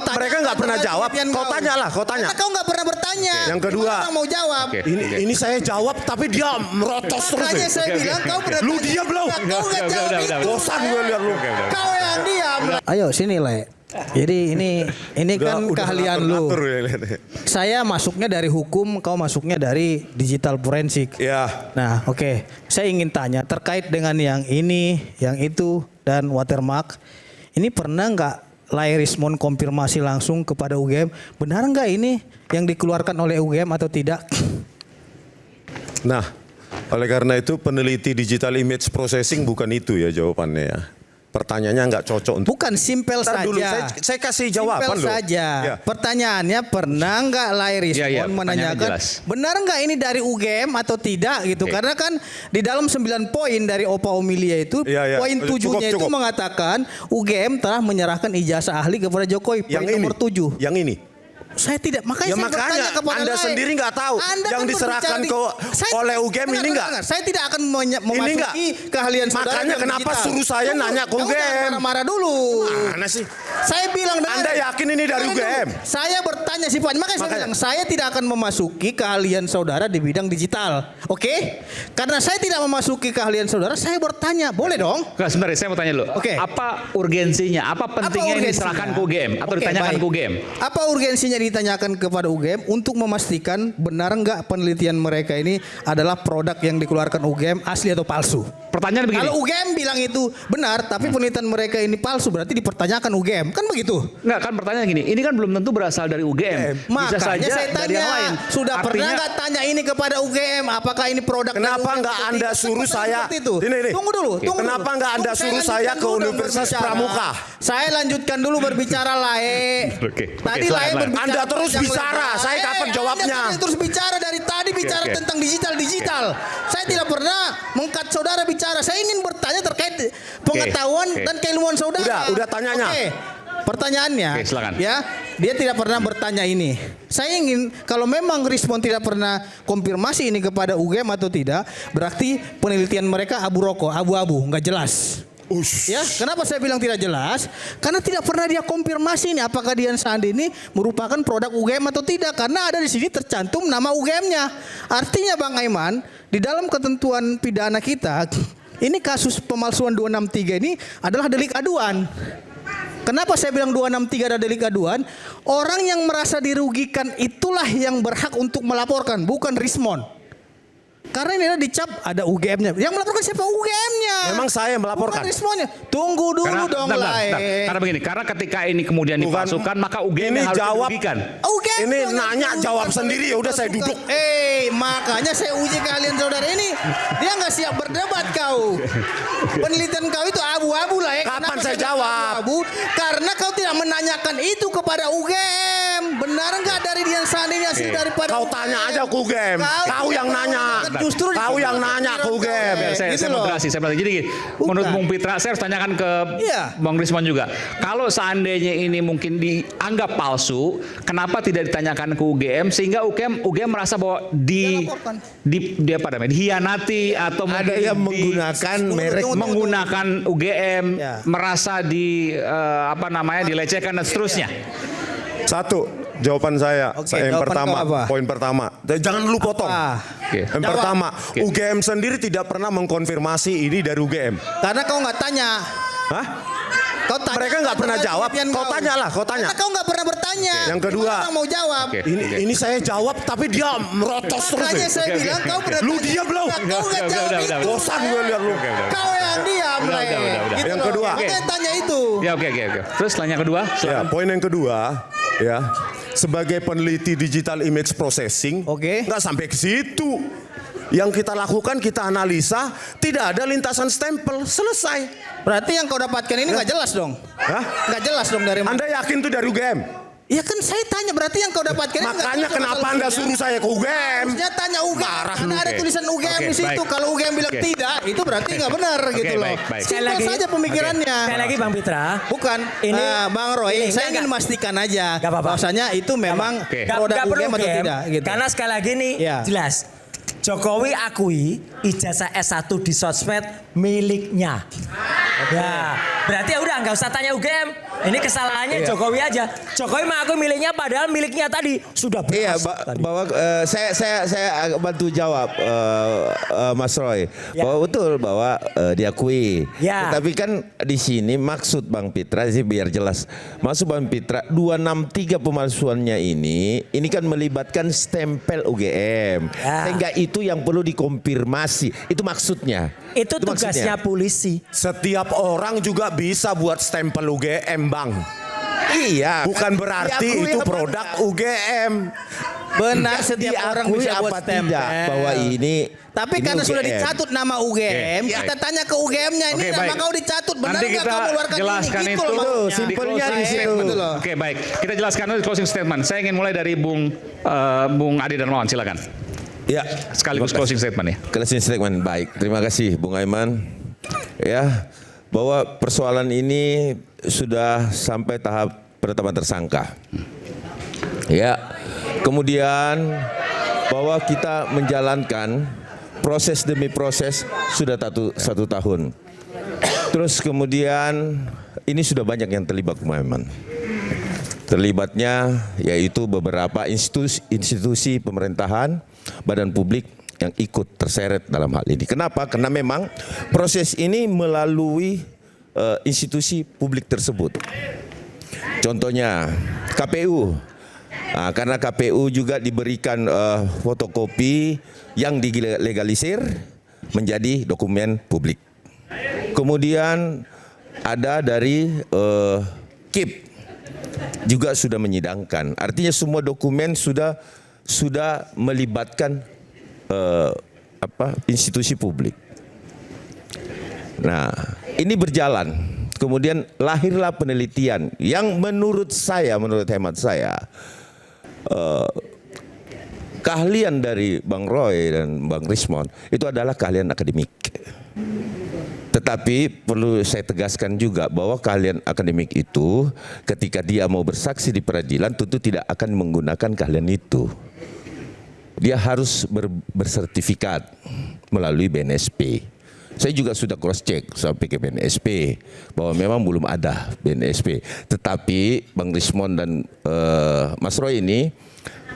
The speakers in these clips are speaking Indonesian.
Mereka nggak pernah jawab. Kau tanya lah, kau tanya. Karena kau nggak pernah bertanya. Yang kedua. Orang mau jawab. Ini saya jawab tapi dia merotos terus. Makanya saya bilang kau pernah. Lu diam belum? Kau nggak jawab itu. Bosan gue lihat lu. Kau yang diam. Ayo sini Le. Jadi ini kan keahlian lu. Saya masuknya dari hukum, kau masuknya dari digital forensik. Ya. Nah, oke. Saya ingin tanya terkait dengan yang ini, yang itu dan watermark. Ini pernah nggak Lairismon konfirmasi langsung kepada UGM? Benar nggak ini yang dikeluarkan oleh UGM atau tidak? Nah, oleh karena itu peneliti digital image processing bukan itu ya jawabannya ya. Pertanyaannya nggak cocok untuk. Bukan simpel saja. Dulu, saya kasih jawaban simpel loh. saja. Ya. Pertanyaannya pernah nggak Lairismon menanyakan benar nggak ini dari UGM atau tidak gitu? Karena kan di dalam 9 poin dari Opa Omilia itu poin 7-nya itu mengatakan UGM telah menyerahkan ijazah ahli kepada Jokowi. Poin nomor 7. Yang ini. Saya tidak, makanya ya saya makanya bertanya kepada Anda sendiri nggak tahu Anda yang kan diserahkan oleh UGM ini nggak? Saya tidak akan memasuki keahlian saudara. Makanya kenapa suruh saya nanya ke UGM? Marah dulu. Mana sih? Saya bilang Anda yakin ini dari UGM? Saya bertanya sih Pak, makanya saya bilang saya tidak akan memasuki keahlian saudara di bidang digital. Oke? Karena saya tidak memasuki keahlian saudara, saya bertanya. Boleh dong? Sebenarnya saya mau tanya dulu. Apa urgensinya? Apa pentingnya ini diserahkan ke UGM atau ditanyakan ke UGM? Apa urgensinya ditanyakan kepada UGM untuk memastikan benar enggak penelitian mereka ini adalah produk yang dikeluarkan UGM asli atau palsu? Pertanyaan begini. Kalau UGM bilang itu benar, tapi penelitian mereka ini palsu, berarti dipertanyakan UGM, kan begitu? Enggak, kan pertanyaan gini, ini kan belum tentu berasal dari UGM. Bisa Makanya saja saya tanya, dari yang lain. Sudah pernah nggak tanya ini kepada UGM, apakah ini produk? Kenapa nggak Anda suruh saya? Ini. Tunggu dulu. Kenapa nggak Anda suruh saya ke Universitas Pramuka? Saya lanjutkan dulu berbicara Lae. Tadi Lae berbicara. Anda terus bicara, saya kapan jawabnya? Anda terus bicara dari tadi tentang digital. Saya tidak pernah mengkat saudara bicara. Saya ingin bertanya terkait pengetahuan dan keilmuan saudara. Udah tanyanya. Pertanyaannya, ya, dia tidak pernah bertanya ini. Saya ingin, kalau memang Rismon tidak pernah konfirmasi ini kepada UGM atau tidak, berarti penelitian mereka abu-abu, nggak jelas. Ya, kenapa saya bilang tidak jelas? Karena tidak pernah dia konfirmasi ini apakah Dian Sandi ini merupakan produk UGM atau tidak, karena ada di sini tercantum nama UGM-nya. Artinya Bang Aiman, di dalam ketentuan pidana kita, ini kasus pemalsuan 263 ini adalah delik aduan. Kenapa saya bilang 263 ada delik aduan? Orang yang merasa dirugikan itulah yang berhak untuk melaporkan, bukan Rismon. Karena ini dicap ada UGM-nya. Yang melaporkan siapa? UGM-nya. Memang saya melaporkan. Bukan Rismonnya. Tunggu dulu dong Lae. Karena begini, karena ketika ini kemudian dipalsukan, maka UGM yang harus dirugikan. Ini nanya jawab sendiri, ya udah saya duduk. Makanya saya uji keahlian saudara ini. Dia nggak siap berdebat kau. Penelitian kau itu abu-abu lah ya. Kapan saya jawab? Abu? Karena kau tidak menanyakan itu kepada UGM. Benar nggak dari Dian Sandi ini hasil daripada Kau tanya aja ke UGM. Kau yang nanya. Justru kau yang nanya ke UGM. Saya moderasi. Jadi menurut Bung Pitra, saya harus tanyakan ke Bang Rismon juga. Kalau seandainya ini mungkin dianggap palsu, kenapa tidak ditanyakan ke UGM sehingga UGM merasa bahwa dihianati atau ada yang menggunakan merek menggunakan UGM, merasa dilecehkan dan seterusnya. Satu, jawaban saya. Yang pertama, poin pertama. Jangan lu potong. Yang pertama, UGM sendiri tidak pernah mengkonfirmasi ini dari UGM. Karena kau nggak tanya. Hah? Mereka nggak pernah jawab. Kau tanya lah, kau tanya. Karena kau nggak pernah bertanya. Yang kedua, mau jawab. Ini saya jawab, tapi dia merotos terus. Makanya saya bilang kau pernah. Lu diam belum? Kau nggak jawab itu. Bosan gue lihat lu. Kau yang diam. Yang kedua. Makanya tanya itu. Ya oke. Terus tanya kedua. Ya, poin yang kedua, ya. Sebagai peneliti digital image processing, nggak sampai ke situ. Yang kita lakukan, kita analisa, tidak ada lintasan stempel, selesai. Berarti yang kau dapatkan ini nggak jelas dong? Nggak jelas dong dari mana? Anda yakin itu dari UGM? Ya kan saya tanya, berarti yang kau dapatkan ini makanya kenapa Anda suruh saya ke UGM? Harusnya tanya UGM, karena ada tulisan UGM di situ. Kalau UGM bilang tidak, itu berarti nggak benar gitu loh. Sekali lagi saja pemikirannya. Sekali lagi Bang Pitra. Bukan, ini Bang Roy, saya ingin memastikan aja bahwasanya itu memang produk UGM atau tidak. Gitu. Karena sekali lagi nih jelas. Jokowi akui ijazah S1 di sosmed miliknya. Ya, berarti ya udah nggak usah tanya UGM. Ini kesalahannya Jokowi aja. Jokowi mengaku miliknya padahal miliknya tadi sudah Iya, berhasil. bahwa saya bantu jawab Mas Roy bahwa betul bahwa diakui. Ya. Tetapi kan di sini maksud Bang Pitra sih biar jelas. Maksud Bang Pitra 263 pemalsuannya ini kan melibatkan stempel UGM. Ya. Sehingga itu yang perlu dikonfirmasi. Itu maksudnya. Itu tugasnya maksudnya. polisi. Setiap orang juga bisa buat stempel UGM, Bang. Iya. Bukan berarti diakui itu apa produk UGM. Benar, setiap orang Diakui bisa buat apa stempel. tidak bahwa ini Tapi ini karena sudah UGM. dicatut nama UGM, Oke, kita tanya ke UGM-nya ini Oke, nama baik. kau dicatut, benar Nanti nggak kita kau mengeluarkan jelaskan ini? itu Gitu loh maksudnya. simpelnya closing di situ. statement. Betul loh. Oke, baik. Kita jelaskan dulu di closing statement. Saya ingin mulai dari Bung Adi Darmawan, silakan. Ya, Sekaligus terima kasih. closing statement ya. Closing statement baik. Terima kasih Bung Aiman. Ya, bahwa persoalan ini sudah sampai tahap penetapan tersangka. Ya. Kemudian bahwa kita menjalankan proses demi proses sudah satu tahun. Terus kemudian ini sudah banyak yang terlibat Bung Aiman. Terlibatnya yaitu beberapa institusi pemerintahan, badan publik yang ikut terseret dalam hal ini. Kenapa? Karena memang proses ini melalui institusi publik tersebut. Contohnya KPU. Nah, karena KPU juga diberikan fotokopi yang dilegalisir menjadi dokumen publik. Kemudian ada dari KIP juga sudah menyidangkan. Artinya semua dokumen sudah melibatkan institusi publik. Nah, ini berjalan. Kemudian lahirlah penelitian yang menurut hemat saya, keahlian dari Bang Roy dan Bang Rismon itu adalah keahlian akademik. Tetapi perlu saya tegaskan juga bahwa keahlian akademik itu ketika dia mau bersaksi di peradilan tentu tidak akan menggunakan keahlian itu. Dia harus bersertifikat melalui BNSP. Saya juga sudah cross check sampai ke BNSP bahwa memang belum ada BNSP. Tetapi Bang Rismon dan Mas Roy ini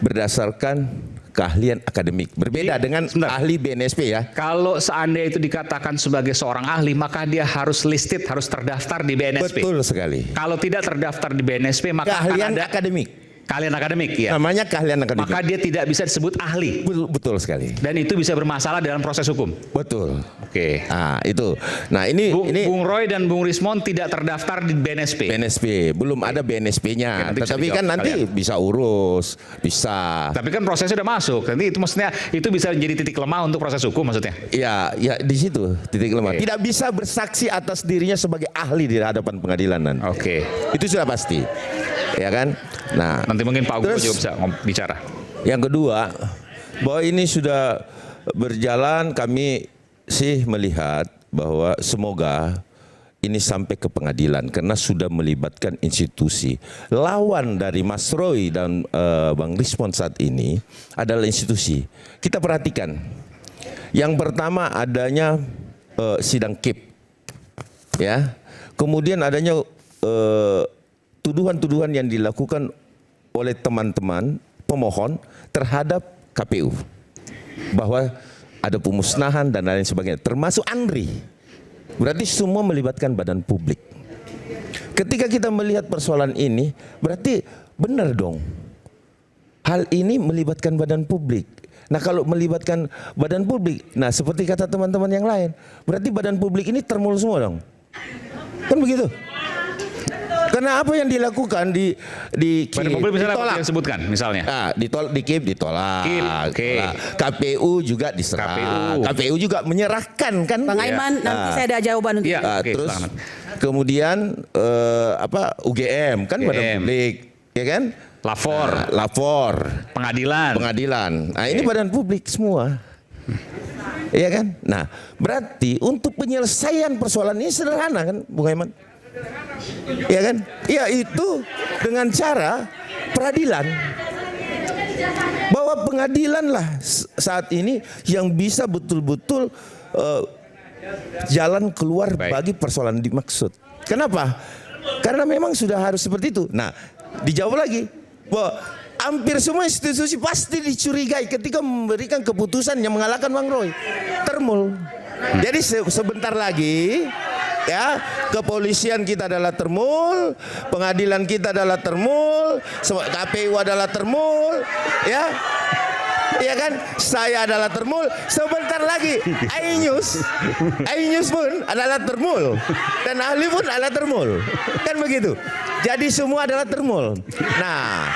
berdasarkan keahlian akademik. Berbeda dengan ahli BNSP ya. Kalau seandainya itu dikatakan sebagai seorang ahli, maka dia harus listed, harus terdaftar di BNSP. Betul sekali. Kalau tidak terdaftar di BNSP, maka Keahlian akan ada akademik. keahlian akademik ya. Namanya keahlian akademik. Maka dia tidak bisa disebut ahli. Betul sekali. Dan itu bisa bermasalah dalam proses hukum. Betul. Oke. Nah, itu. Nah, ini Bung Roy dan Bung Rismon tidak terdaftar di BNSP. BNSP, belum ada BNSP-nya. Oke, nanti bisa Tetapi kan dijawab nanti sekalian. bisa urus, bisa. Tapi kan prosesnya udah masuk. Nanti itu maksudnya itu bisa menjadi titik lemah untuk proses hukum maksudnya. Ya di situ titik lemah. Oke. Tidak bisa bersaksi atas dirinya sebagai ahli di hadapan pengadilan nanti. Oke. Itu sudah pasti. Ya kan? Nah, Nanti mungkin Pak Guru terus, juga bisa bicara. yang kedua, bahwa ini sudah berjalan, kami sih melihat bahwa semoga ini sampai ke pengadilan karena sudah melibatkan institusi. Lawan dari Mas Roy dan Bang Rismon saat ini adalah institusi. Kita perhatikan. Yang pertama adanya sidang KIP. Ya. Kemudian adanya tuduhan-tuduhan yang dilakukan oleh teman-teman pemohon terhadap KPU bahwa ada pemusnahan dan lain sebagainya, termasuk Andri. Berarti semua melibatkan badan publik. Ketika kita melihat persoalan ini, berarti benar dong. Hal ini melibatkan badan publik. Nah, kalau melibatkan badan publik, nah seperti kata teman-teman yang lain, berarti badan publik ini termul semua dong. Kan begitu? Karena apa yang dilakukan di Badan publik misalnya apa ditolak. yang disebutkan misalnya? Nah, di KIP ditolak. KIP, oke. Nah, KPU juga diserang. KPU juga menyerahkan kan. Bang Aiman, nanti saya ada jawaban untuk Iya. Nah, Oke, terus silakan. kemudian UGM kan badan UGM. publik, ya kan? Lapor, Nah, lapor, pengadilan. Nah, ini badan publik semua. Iya kan? Nah, berarti untuk penyelesaian persoalan ini sederhana kan, Bung Aiman? Iya kan? Ya itu dengan cara peradilan. Bahwa pengadilan lah saat ini yang bisa betul-betul jalan keluar Baik. bagi persoalan dimaksud. Kenapa? Karena memang sudah harus seperti itu. Nah, dijawab lagi bahwa hampir semua institusi pasti dicurigai ketika memberikan keputusan yang mengalahkan Bang Roy. Termul. Jadi sebentar lagi ya, kepolisian kita adalah termul, pengadilan kita adalah termul, KPU adalah termul, ya. Iya kan? Saya adalah termul. Sebentar lagi iNews pun adalah termul dan ahli pun adalah termul. Kan begitu. Jadi semua adalah termul. Nah,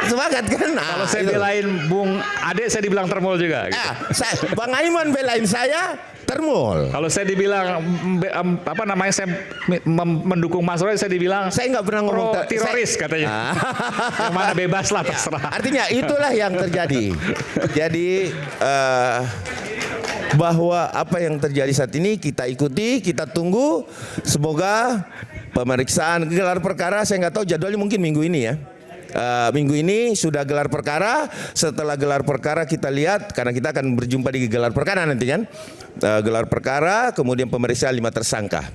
semangat kan? Nah, Kalau saya belain Bung Ade, saya dibilang termul juga. Gitu. Bang Aiman belain saya termul. Kalau saya dibilang saya mendukung Mas Roy, saya dibilang saya nggak pernah ngomong teroris katanya. Yang mana bebas lah terserah. Artinya itulah yang terjadi. Jadi bahwa apa yang terjadi saat ini kita ikuti, kita tunggu. Semoga pemeriksaan gelar perkara, saya nggak tahu jadwalnya, mungkin minggu ini ya. Minggu ini sudah gelar perkara. Setelah gelar perkara kita lihat, karena kita akan berjumpa di gelar perkara nanti kan. Gelar perkara, kemudian pemeriksaan 5 tersangka.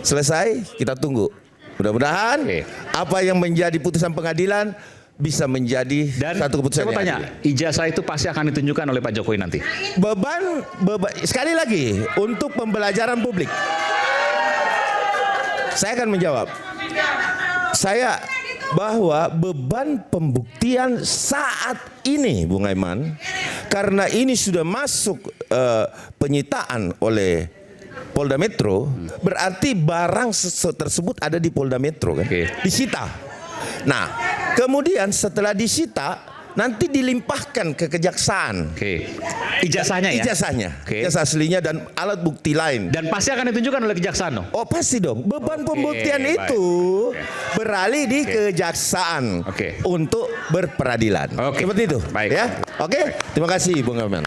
Selesai, kita tunggu. Mudah-mudahan apa yang menjadi putusan pengadilan bisa menjadi satu keputusan. Saya mau tanya, ijazah itu pasti akan ditunjukkan oleh Pak Jokowi nanti. Beban sekali lagi untuk pembelajaran publik. Saya akan menjawab. Bahwa beban pembuktian saat ini, Bung Aiman, karena ini sudah masuk penyitaan oleh Polda Metro, berarti barang tersebut ada di Polda Metro kan, disita. Nah, kemudian setelah disita, nanti dilimpahkan ke kejaksaan. Ijazahnya ya? Ijazahnya, ijazah aslinya dan alat bukti lain. Dan pasti akan ditunjukkan oleh kejaksaan dong? Oh pasti dong. Beban pembuktian itu beralih di kejaksaan untuk berperadilan. Seperti itu. Baik. Ya. Oke. Terima kasih Bung Aiman.